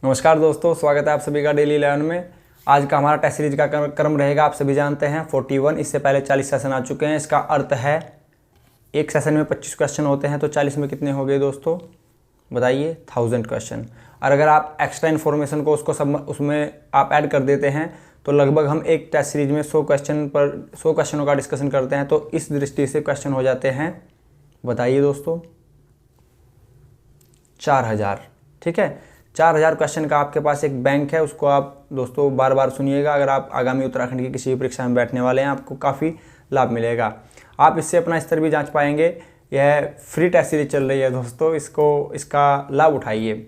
नमस्कार दोस्तों, स्वागत है आप सभी का डेली 11 में। आज का हमारा टेस्ट सीरीज का क्रम रहेगा, आप सभी जानते हैं 41। इससे पहले 40 सेशन आ चुके हैं। इसका अर्थ है एक सेशन में 25 क्वेश्चन होते हैं, तो 40 में कितने हो गए दोस्तों, बताइए, 1000 क्वेश्चन। और अगर आप एक्स्ट्रा इन्फॉर्मेशन को उसमें आप ऐड कर देते हैं तो लगभग हम एक टेस्ट सीरीज में 100 क्वेश्चनों का डिस्कशन करते हैं। तो इस दृष्टि से क्वेश्चन हो जाते हैं, बताइए दोस्तों, 4000। ठीक है, 4000 क्वेश्चन का आपके पास एक बैंक है। उसको आप दोस्तों बार बार सुनिएगा। अगर आप आगामी उत्तराखंड की किसी भी परीक्षा में बैठने वाले हैं, आपको काफ़ी लाभ मिलेगा। आप इससे अपना स्तर भी जांच पाएंगे। यह फ्री टेस्ट सीरीज चल रही है दोस्तों, इसका लाभ उठाइए।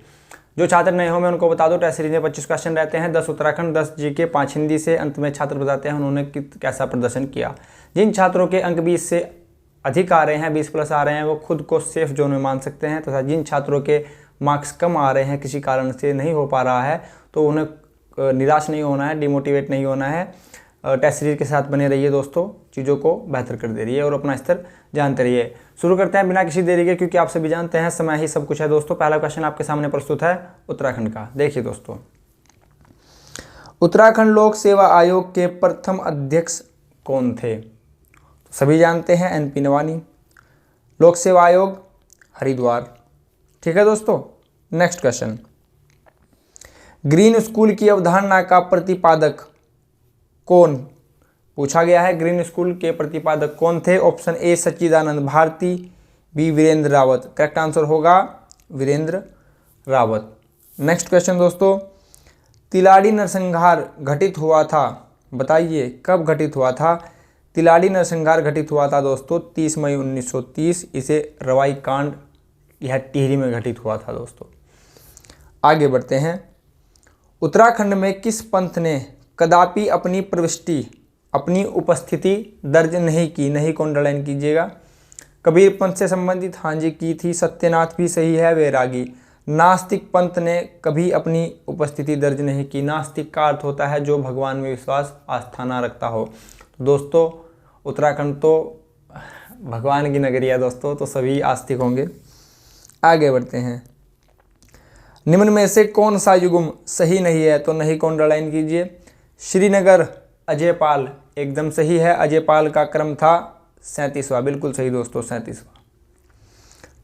जो छात्र नए हो, मैं उनको बता दूं, टेस्ट सीरीज में 25 क्वेश्चन रहते हैं, 10 उत्तराखंड, 10 जीके, 5 हिंदी से। अंत में छात्र बताते हैं उन्होंने कैसा प्रदर्शन किया। जिन छात्रों के अंक 20 से अधिक आ रहे हैं, 20+ आ रहे हैं, वो खुद को सेफ जोन में मान सकते हैं। तथा जिन छात्रों के मार्क्स कम आ रहे हैं, किसी कारण से नहीं हो पा रहा है, तो उन्हें निराश नहीं होना है, डिमोटिवेट नहीं होना है। टेस्ट सीरीज के साथ बने रहिए दोस्तों, चीज़ों को बेहतर कर दे रहिए और अपना स्तर जानते रहिए। शुरू करते हैं बिना किसी देरी के, क्योंकि आप सभी जानते हैं समय ही सब कुछ है दोस्तों। पहला क्वेश्चन आपके सामने प्रस्तुत है उत्तराखंड का। देखिए दोस्तों, उत्तराखंड लोक सेवा आयोग के प्रथम अध्यक्ष कौन थे? तो सभी जानते हैं NP नवानी। लोक सेवा आयोग हरिद्वार। ठीक है दोस्तों, नेक्स्ट क्वेश्चन। ग्रीन स्कूल की अवधारणा का प्रतिपादक कौन? पूछा गया है, ग्रीन स्कूल के प्रतिपादक कौन थे? Option A Sachchidanand Bharati, B Virendra Rawat. Correct answer होगा वीरेंद्र रावत। नेक्स्ट क्वेश्चन दोस्तों, तिलाड़ी नरसंहार घटित हुआ था, बताइए कब घटित हुआ था? तिलाड़ी नरसंहार घटित हुआ था दोस्तों 30 मई 1930। इसे रवाई कांड यह टिहरी में घटित हुआ था दोस्तों। आगे बढ़ते हैं। उत्तराखंड में किस पंथ ने कदापि अपनी प्रविष्टि, अपनी उपस्थिति दर्ज नहीं की? नहीं को अंडरलाइन कीजिएगा। कबीर पंथ से संबंधित, हाँ जी की थी। सत्यनाथ भी सही है, वैरागी। नास्तिक पंथ ने कभी अपनी उपस्थिति दर्ज नहीं की। नास्तिक का अर्थ होता है जो भगवान में विश्वास आस्था ना रखता हो। दोस्तों उत्तराखंड तो भगवान की नगरी है दोस्तों, तो सभी आस्तिक होंगे। आगे बढ़ते हैं। निम्न में से कौन सा युग्म सही नहीं है? तो नहीं को अंडरलाइन कीजिए। श्रीनगर अजयपाल एकदम सही है। अजयपाल का क्रम था 37वां, बिल्कुल सही दोस्तों, 37वां।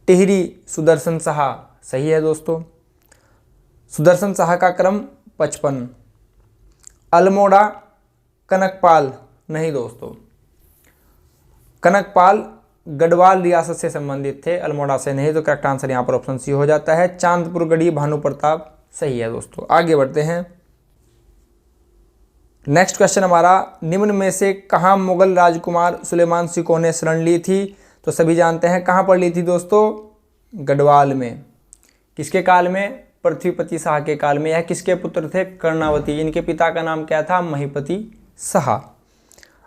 टिहरी सुदर्शन साहा सही है दोस्तों। सुदर्शन साहा का क्रम 55। अल्मोड़ा कनकपाल नहीं दोस्तों। कनकपाल गढ़वाल रियासत से संबंधित थे, अल्मोड़ा से नहीं। तो करेक्ट आंसर यहाँ पर ऑप्शन सी हो जाता है। चांदपुर गढ़ी भानु प्रताप सही है दोस्तों। आगे बढ़ते हैं। नेक्स्ट क्वेश्चन हमारा, निम्न में से कहाँ मुगल राजकुमार सुलेमान सिकोह ने शरण ली थी? तो सभी जानते हैं कहाँ पर ली थी दोस्तों, गढ़वाल में। किसके काल में? पृथ्वीपति शाह के काल में। यह किसके पुत्र थे? कर्णावती। इनके पिता का नाम क्या था? महीपति शाह।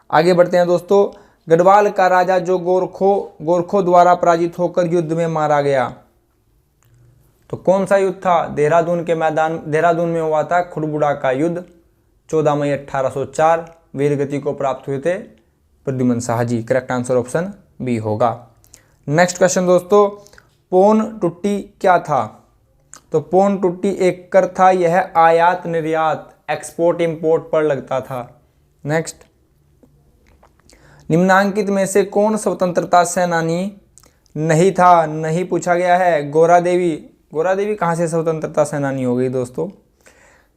आगे बढ़ते हैं दोस्तों। गढ़वाल का राजा जो गोरखों द्वारा पराजित होकर युद्ध में मारा गया, तो कौन सा युद्ध था? देहरादून में हुआ था खुड़बुड़ा का युद्ध, 14 मई 1804। वीरगति को प्राप्त हुए थे Pradyumna Shah ji. Correct answer option B होगा। नेक्स्ट क्वेश्चन दोस्तों, पौन टुट्टी क्या था? तो पौन टुट्टी एक कर था। यह आयात निर्यात, एक्सपोर्ट इंपोर्ट पर लगता था। नेक्स्ट, निम्नांकित में से कौन स्वतंत्रता सेनानी नहीं था? नहीं पूछा गया है। गोरा देवी। गोरा देवी कहाँ से स्वतंत्रता सेनानी हो गई दोस्तों?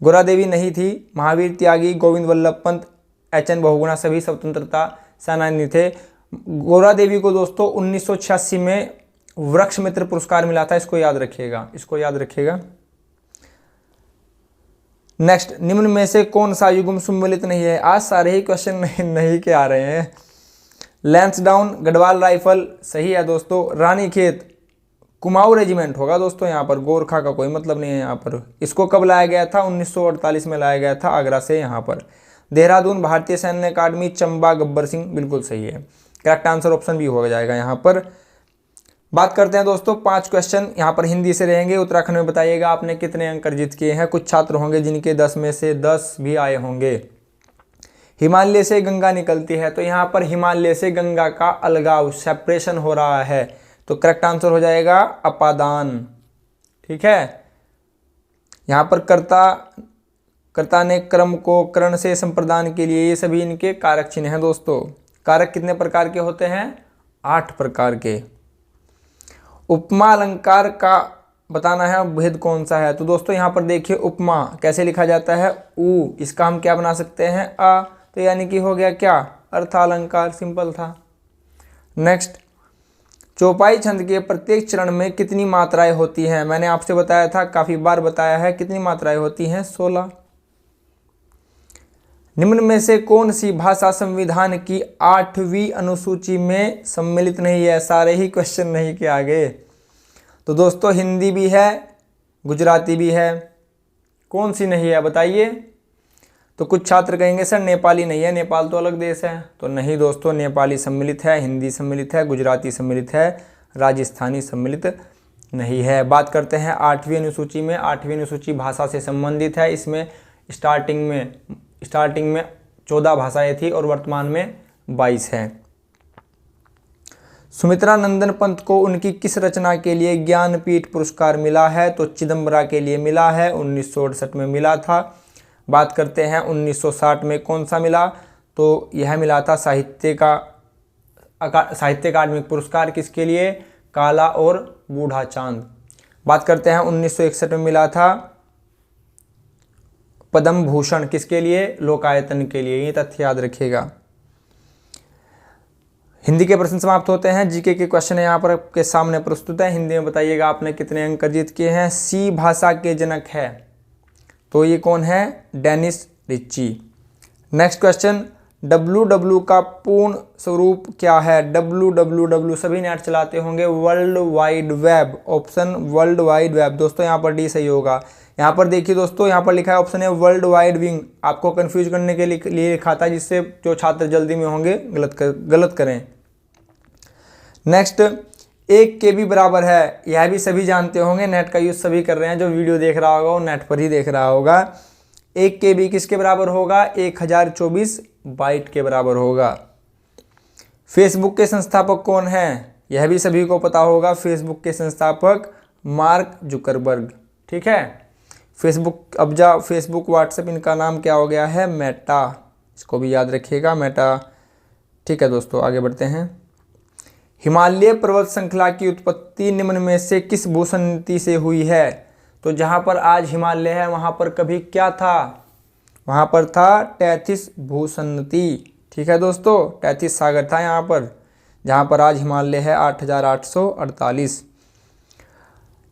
गोरा देवी नहीं थी। महावीर त्यागी, गोविंद वल्लभ पंत, HN बहुगुणा सभी स्वतंत्रता सेनानी थे। गोरा देवी को दोस्तों 1986 में वृक्ष मित्र पुरस्कार मिला था। इसको याद रखिएगा, नेक्स्ट, निम्न में से कौन सा युग्म सम्मिलित नहीं है? आज सारे ही क्वेश्चन नहीं के आ रहे हैं। लैंसडाउन गढ़वाल राइफल सही है दोस्तों। रानीखेत कुमाऊं रेजिमेंट होगा दोस्तों यहाँ पर, गोरखा का कोई मतलब नहीं है यहाँ पर। इसको कब लाया गया था? 1948 में लाया गया था आगरा से यहाँ पर। देहरादून भारतीय सैन्य अकादमी, चंबा गब्बर सिंह बिल्कुल सही है। करेक्ट आंसर ऑप्शन भी हो जाएगा यहाँ पर। बात करते हैं दोस्तों, 5 क्वेश्चन यहाँ पर हिंदी से रहेंगे। उत्तराखंड में बताइएगा आपने कितने अंक अर्जित किए हैं। कुछ छात्र होंगे जिनके 10 में से 10 भी आए होंगे। हिमालय से गंगा निकलती है, तो यहाँ पर हिमालय से गंगा का अलगाव, सेपरेशन हो रहा है। तो करेक्ट आंसर हो जाएगा अपादान। ठीक है, यहाँ पर कर्ता ने क्रम को करण से संप्रदान के लिए, ये सभी इनके कारक चिन्ह हैं दोस्तों। कारक कितने प्रकार के होते हैं? 8 प्रकार के। उपमा अलंकार का बताना है भेद कौन सा है। तो दोस्तों यहाँ पर देखिए उपमा कैसे लिखा जाता है, उ, इसका हम क्या बना सकते हैं, आ, तो यानी कि हो गया क्या, अर्थालंकार, सिंपल था। नेक्स्ट, चौपाई छंद के प्रत्येक चरण में कितनी मात्राएं होती हैं? मैंने आपसे बताया था, काफी बार बताया है, कितनी मात्राएं होती हैं? 16। निम्न में से कौन सी भाषा संविधान की 8वीं अनुसूची में सम्मिलित नहीं है? सारे ही क्वेश्चन नहीं के आगे। तो दोस्तों हिंदी भी है, गुजराती भी है, कौन सी नहीं है बताइए? तो कुछ छात्र कहेंगे सर नेपाली नहीं है, नेपाल तो अलग देश है। तो नहीं दोस्तों, नेपाली सम्मिलित है, हिंदी सम्मिलित है, गुजराती सम्मिलित है, राजस्थानी सम्मिलित नहीं है। बात करते हैं 8वीं अनुसूची में। 8वीं अनुसूची भाषा से संबंधित है। इसमें स्टार्टिंग में 14 भाषाएं थी और वर्तमान में 22 है। सुमित्रा नंदन पंत को उनकी किस रचना के लिए ज्ञानपीठ पुरस्कार मिला है? तो चिदम्बरा के लिए मिला है, 1968 में मिला था। बात करते हैं 1960 में कौन सा मिला? तो यह मिला था साहित्य अकादमिक पुरस्कार, किसके लिए? काला और बूढ़ा चांद। बात करते हैं 1961 में मिला था पद्म भूषण, किसके लिए? लोकायतन के लिए। ये तथ्य याद रखिएगा। हिंदी के प्रश्न समाप्त होते हैं। जीके के क्वेश्चन यहाँ पर आपके सामने प्रस्तुत है। हिंदी में बताइएगा आपने कितने अंक अर्जित किए हैं। सी भाषा के जनक है, तो ये कौन है? डेनिस रिच्ची। नेक्स्ट क्वेश्चन, www का पूर्ण स्वरूप क्या है? www सभी नेट चलाते होंगे, world wide web. Option world wide web. दोस्तों यहाँ पर डी सही होगा। यहाँ पर देखिए दोस्तों, यहाँ पर लिखा है ऑप्शन है वर्ल्ड वाइड विंग। आपको कंफ्यूज करने के लिए लिखा था, जिससे जो छात्र जल्दी में होंगे गलत करें। नेक्स्ट, 1 KB बराबर है, यह भी सभी जानते होंगे, नेट का यूज सभी कर रहे हैं। जो वीडियो देख रहा होगा वो नेट पर ही देख रहा होगा। 1 KB किसके बराबर होगा? 1024 बाइट के बराबर होगा। फेसबुक के संस्थापक कौन है? यह भी सभी को पता होगा। फेसबुक के संस्थापक मार्क जुकरबर्ग। ठीक है, फेसबुक व्हाट्सएप इनका नाम क्या हो गया है? मेटा। इसको भी याद रखिएगा, मेटा। ठीक है दोस्तों, आगे बढ़ते हैं। हिमालय पर्वत श्रृंखला की उत्पत्ति निम्न में से किस भूसंतति से हुई है? तो जहाँ पर आज हिमालय है वहाँ पर कभी क्या था? वहाँ पर था टैथिस भूसंतति। ठीक है दोस्तों, टैथिस सागर था यहाँ पर, जहाँ पर आज हिमालय है 8848।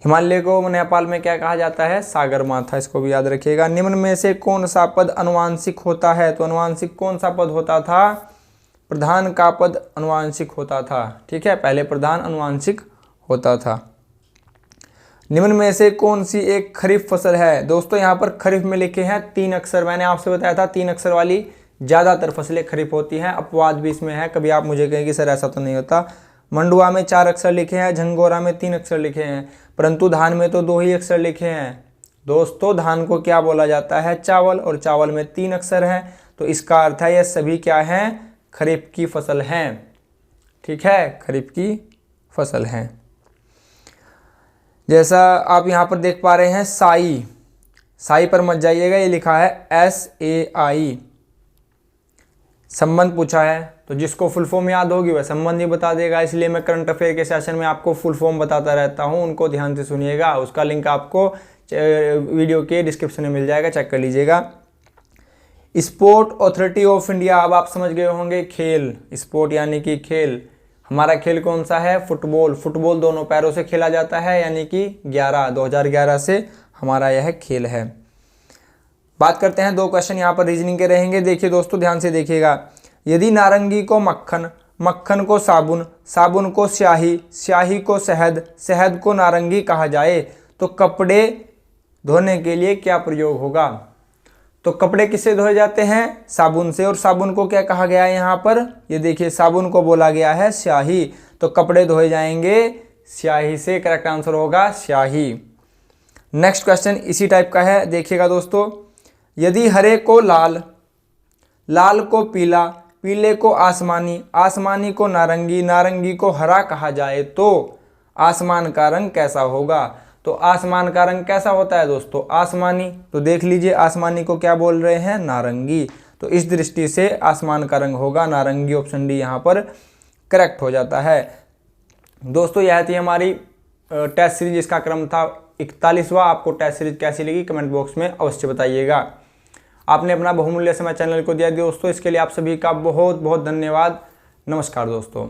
हिमालय को नेपाल में क्या कहा जाता है? सागर माथा। इसको भी याद रखिएगा। निम्न में से कौन सा पद अनुवांशिक होता है? तो अनुवांशिक कौन सा पद होता था? प्रधान का पद अनुवांशिक होता था। ठीक है, पहले प्रधान अनुवांशिक होता था। निम्न में से कौन सी एक खरीफ फसल है? दोस्तों यहाँ पर खरीफ में लिखे हैं 3 अक्षर। मैंने आपसे बताया था 3 अक्षर वाली ज़्यादातर फसलें खरीफ होती हैं। अपवाद भी इसमें है, कभी आप मुझे कहें कि सर ऐसा तो नहीं होता। मंडुआ में 4 अक्षर लिखे हैं, झंगोरा में 3 अक्षर लिखे हैं, परंतु धान में तो 2 ही अक्षर लिखे हैं। दोस्तों धान को क्या बोला जाता है? चावल, और चावल में 3 अक्षर हैं। तो इसका अर्थ है ये सभी क्या हैं? खरीफ की फसल हैं। ठीक है, खरीफ की फसल हैं। जैसा आप यहाँ पर देख पा रहे हैं, साई पर मत जाइएगा, ये लिखा है SAI। संबंध पूछा है, तो जिसको फुल फॉर्म याद होगी वह संबंध ही बता देगा। इसलिए मैं करंट अफेयर के सेशन में आपको फुल फॉर्म बताता रहता हूँ, उनको ध्यान से सुनिएगा। उसका लिंक आपको वीडियो के डिस्क्रिप्शन में मिल जाएगा, चेक कर लीजिएगा। स्पोर्ट अथॉरिटी ऑफ इंडिया, अब आप समझ गए होंगे, खेल। स्पोर्ट यानी कि खेल। हमारा खेल कौन सा है? फुटबॉल। फुटबॉल दोनों पैरों से खेला जाता है, यानी कि 2011 से हमारा यह खेल है। बात करते हैं 2 क्वेश्चन यहाँ पर रीजनिंग के रहेंगे। देखिए दोस्तों ध्यान से देखिएगा। यदि नारंगी को मक्खन, मक्खन को साबुन, साबुन को स्याही, स्याही को शहद, शहद को नारंगी कहा जाए तो कपड़े धोने के लिए क्या प्रयोग होगा? तो कपड़े किससे धोए जाते हैं? साबुन से। और साबुन को क्या कहा गया है यहाँ पर? ये देखिए साबुन को बोला गया है स्याही, तो कपड़े धोए जाएंगे स्याही से। करेक्ट आंसर होगा स्याही। नेक्स्ट क्वेश्चन इसी टाइप का है, देखिएगा दोस्तों। यदि हरे को लाल, लाल को पीला, पीले को आसमानी, आसमानी को नारंगी, नारंगी को हरा कहा जाए तो आसमान का रंग कैसा होगा? तो आसमान का रंग कैसा होता है दोस्तों? आसमानी। तो देख लीजिए आसमानी को क्या बोल रहे हैं? नारंगी। तो इस दृष्टि से आसमान का रंग होगा नारंगी। ऑप्शन डी यहाँ पर करेक्ट हो जाता है। दोस्तों यह थी हमारी टेस्ट सीरीज, इसका क्रम था 41वां। आपको टेस्ट सीरीज कैसी लगी कमेंट बॉक्स में अवश्य बताइएगा। आपने अपना बहुमूल्य समय चैनल को दिया दोस्तों, इसके लिए आप सभी का बहुत बहुत धन्यवाद। नमस्कार दोस्तों।